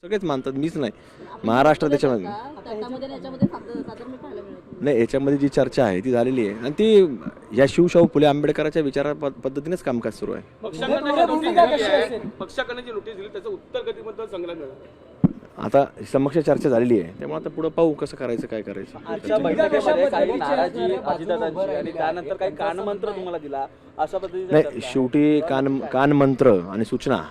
सगळेच मानतात, मीच नाही. महाराष्ट्र त्याच्यामध्ये नाही, याच्यामध्ये जी चर्चा आहे ती झालेली आहे आणि ती या शिवशाहू फुले आंबेडकरांच्या विचारा पद्धतीनेच कामकाज सुरू आहे. पक्षाकडे जी नोटीस दिली त्याचं उत्तर कधीबद्दल संग्रह मिळालं. आता समक्ष चर्चा झालेली आहे, त्यामुळे आता पुढे पाहू कसं करायचं, काय करायचं. आजच्या बैठकीमध्ये काही नाराजी अजितदादांची आणि त्यानंतर काही कानमंत्र तुम्हाला दिला अशा पद्धतीने नाही, शेवटी कानमंत्र आणि सूचना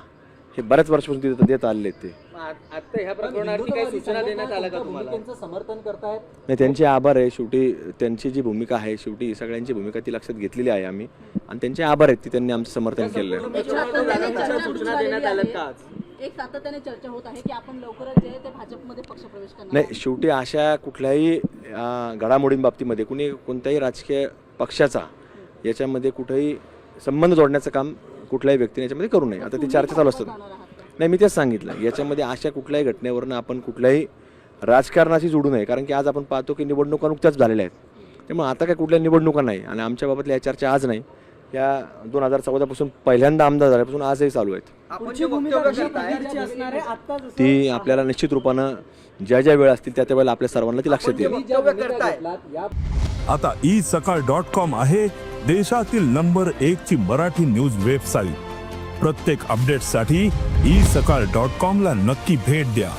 हे बऱ्याच वर्षापासून देत आलेले आहेत. ते आता ह्या प्रकरणावरती काही सूचना देण्यात आल्या का तुम्हाला? त्यांचं समर्थन करतायत. नाही, त्यांचे आभार आहे. शेवटी त्यांची जी भूमिका आहे, शेवटी सगळ्यांची भूमिका ती लक्षात घेतलेली आहे आम्ही, आणि त्यांचे आभार आहेत की त्यांनी आमचं समर्थन केलेलं आहे. सूचना देण्यात आल्या का आज? एक सातत्याने चर्चा होत आहे की आपण लवकरच जे ते भाजपमध्ये पक्षप्रवेश करणार. नाही, शेवटी अशा कुठल्याही घडामोडींबाबतीमध्ये कोणत्याही राजकीय पक्षाचा याच्यामध्ये कुठेही संबंध जोडण्याचं काम कुठल्याही व्यक्तीने याच्यामध्ये करू नये. आता ती चर्चा चालू असतात. नाही, मी तेच सांगितलं, याच्यामध्ये अशा कुठल्याही घटनेवरनं आपण कुठल्याही राजकारणाशी जोडू नये, कारण की आज आपण पाहतो की निवडणुका नुकत्याच झालेल्या आहेत. त्यामुळे आता काय कुठल्या निवडणुका नाही आणि आमच्या बाबतल्या या चर्चा आज नाही, या 2014 पासून पहिल्यांदा आमदार झाल्यापासून आजही चालू आहेत. ती आपल्याला निश्चित रूपानं ज्या ज्या वेळ असतील त्या त्या वेळेला आपल्या सर्वांना ती लक्षात येईल. आता isakal.com आहे देशातील नंबर 1 ची मराठी न्यूज वेबसाईट. प्रत्येक अपडेटसाठी isakal.com ला नक्की भेट द्या.